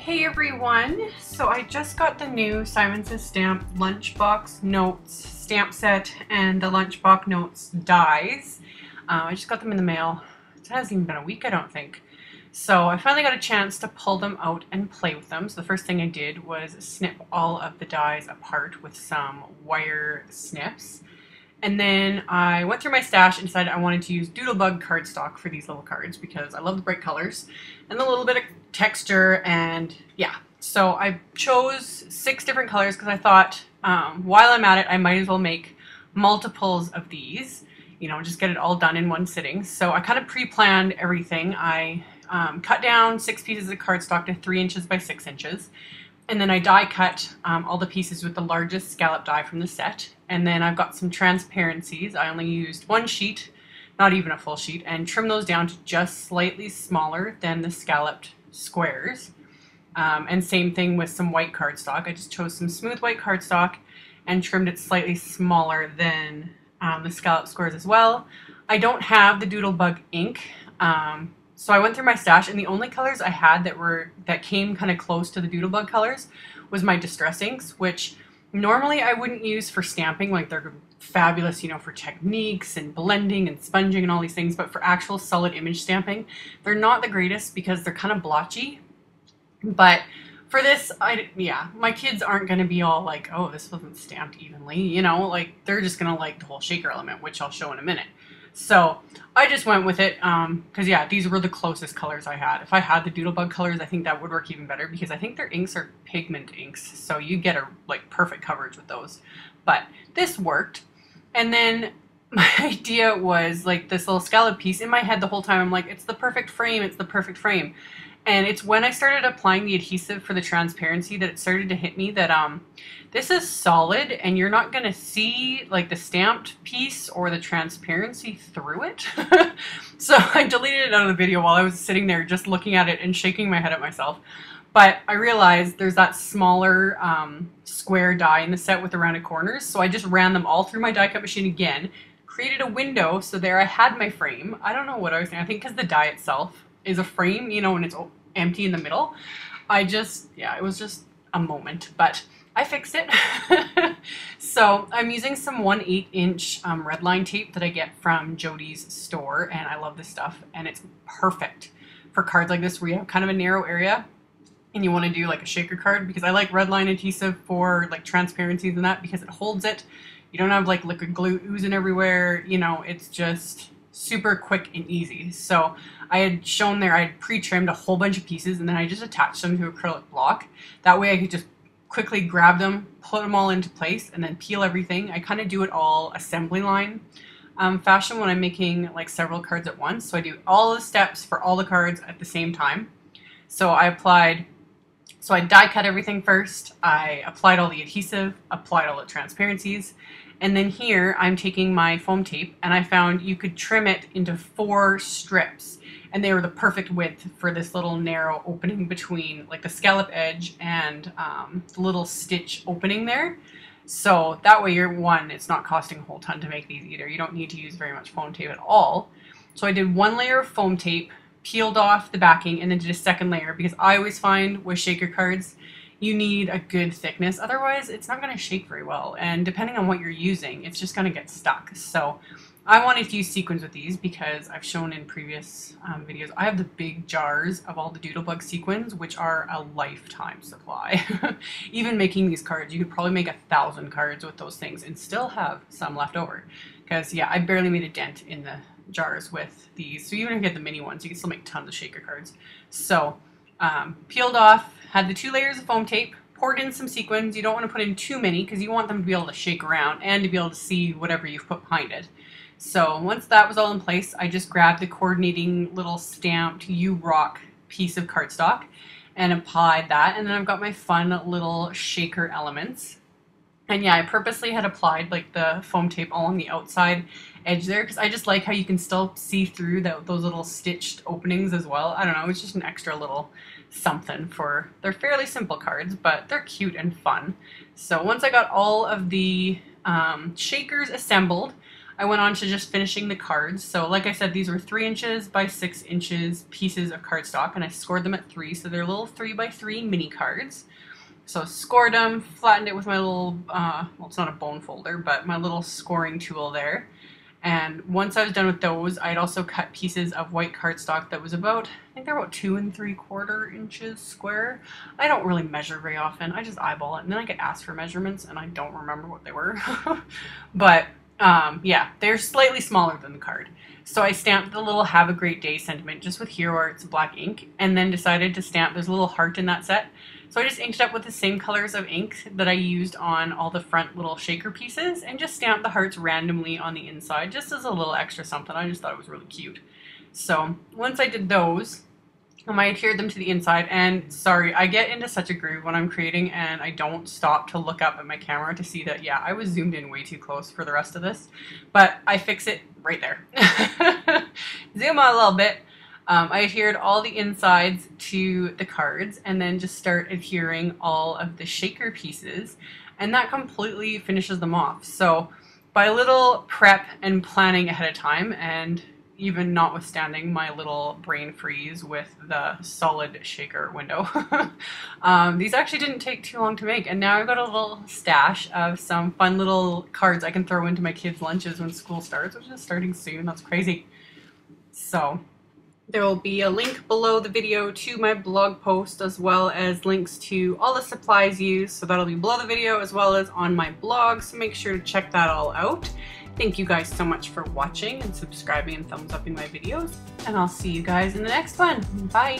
Hey everyone! So I just got the new Simon Says Stamp Lunchbox Notes stamp set and the Lunchbox Notes dies. I just got them in the mail. It hasn't even been a week, I don't think. So I finally got a chance to pull them out and play with them. So the first thing I did was snip all of the dies apart with some wire snips. And then I went through my stash and decided I wanted to use Doodlebug cardstock for these little cards because I love the bright colors and a little bit of texture, and yeah. So I chose 6 different colors because I thought while I'm at it I might as well make multiples of these, you know, just get it all done in one sitting. So I kind of pre-planned everything. I cut down 6 pieces of cardstock to 3 inches by 6 inches. And then I die cut all the pieces with the largest scallop die from the set. And then I've got some transparencies. I only used 1 sheet, not even a full sheet, and trimmed those down to just slightly smaller than the scalloped squares. And same thing with some white cardstock. I just chose some smooth white cardstock and trimmed it slightly smaller than the scalloped squares as well. I don't have the Doodlebug ink. So I went through my stash, and the only colors I had that came kind of close to the Doodlebug colors was my Distress inks, which normally I wouldn't use for stamping. Like, they're fabulous, you know, for techniques and blending and sponging and all these things, but for actual solid image stamping, they're not the greatest because they're kind of blotchy. But for this, my kids aren't going to be all like, oh, this wasn't stamped evenly, you know, like they're just going to like the whole shaker element, which I'll show in a minute. So I just went with it because, yeah, these were the closest colors I had. If I had the Doodlebug colors, I think that would work even better because I think their inks are pigment inks, so you get a perfect coverage with those. But this worked. And then my idea was like this little scallop piece in my head the whole time. I'm like, it's the perfect frame, it's the perfect frame. And it's when I started applying the adhesive for the transparency that it started to hit me that this is solid and you're not going to see like the stamped piece or the transparency through it. So I deleted it out of the video while I was sitting there just looking at it and shaking my head at myself. But I realized there's that smaller square die in the set with the rounded corners. So I just ran them all through my die cut machine again, created a window, so there I had my frame. I don't know what I was thinking. I think because the die itself is a frame, you know, and it's empty in the middle. It was just a moment, but I fixed it. So I'm using some 1/8 inch red line tape that I get from Jody's store, and I love this stuff, and it's perfect for cards like this where you have kind of a narrow area and you want to do like a shaker card, because I like red line adhesive for like transparencies and that because it holds it. You don't have like liquid glue oozing everywhere, you know, it's just super quick and easy. So I had shown there I had pre-trimmed a whole bunch of pieces, and then I just attached them to acrylic block. That way I could just quickly grab them, put them all into place, and then peel everything. I kind of do it all assembly line fashion when I'm making like several cards at once. So I do all the steps for all the cards at the same time. So I die cut everything first. I applied all the adhesive, applied all the transparencies, and then here I'm taking my foam tape, and I found you could trim it into 4 strips, and they were the perfect width for this little narrow opening between like the scallop edge and the little stitch opening there. So that way it's not costing a whole ton to make these either. You don't need to use very much foam tape at all. So I did 1 layer of foam tape, peeled off the backing, and then did a 2nd layer because I always find with shaker cards you need a good thickness, otherwise it's not going to shake very well, and depending on what you're using it's just going to get stuck. So I wanted to use sequins with these because I've shown in previous videos I have the big jars of all the Doodlebug sequins, which are a lifetime supply. Even making these cards, you could probably make 1,000 cards with those things and still have some left over, because yeah, I barely made a dent in the jars with these. So even if you get the mini ones, you can still make tons of shaker cards. So peeled off, had the 2 layers of foam tape, poured in some sequins. You don't want to put in too many because you want them to be able to shake around and to be able to see whatever you've put behind it. So once that was all in place, I just grabbed the coordinating little stamped U-Rock piece of cardstock and applied that, and then I've got my fun little shaker elements. And yeah, I purposely had applied like the foam tape all on the outside edge there because I just like how you can still see through those little stitched openings as well. I don't know, it's just an extra little something for, they're fairly simple cards, but they're cute and fun. So once I got all of the shakers assembled, I went on to just finishing the cards. So like I said, these were 3 inches by 6 inches pieces of cardstock, and I scored them at 3, so they're little 3 by 3 mini cards. So scored them, flattened it with my little, well, it's not a bone folder, but my little scoring tool there. And once I was done with those, I'd also cut pieces of white cardstock that was about, I think they're about 2 3/4 inches square. I don't really measure very often. I just eyeball it, and then I get asked for measurements, and I don't remember what they were. But yeah, they're slightly smaller than the card. So I stamped the little "Have a Great Day" sentiment just with Hero Arts black ink, and then decided to stamp, there's a little heart in that set. So I just inked up with the same colors of ink that I used on all the front little shaker pieces, and just stamped the hearts randomly on the inside, just as a little extra something. I just thought it was really cute. So once I did those, I adhered them to the inside, and sorry, I get into such a groove when I'm creating and I don't stop to look up at my camera to see that, yeah, I was zoomed in way too close for the rest of this, but I fix it right there. Zoom out a little bit. I adhered all the insides to the cards, and then just start adhering all of the shaker pieces, and that completely finishes them off. So by a little prep and planning ahead of time, and even notwithstanding my little brain freeze with the solid shaker window, these actually didn't take too long to make, and now I've got a little stash of some fun little cards I can throw into my kids' lunches when school starts, which is starting soon. That's crazy. So there will be a link below the video to my blog post, as well as links to all the supplies used. So that'll be below the video as well as on my blog, so make sure to check that all out. Thank you guys so much for watching and subscribing and thumbs upping my videos, and I'll see you guys in the next one. Bye!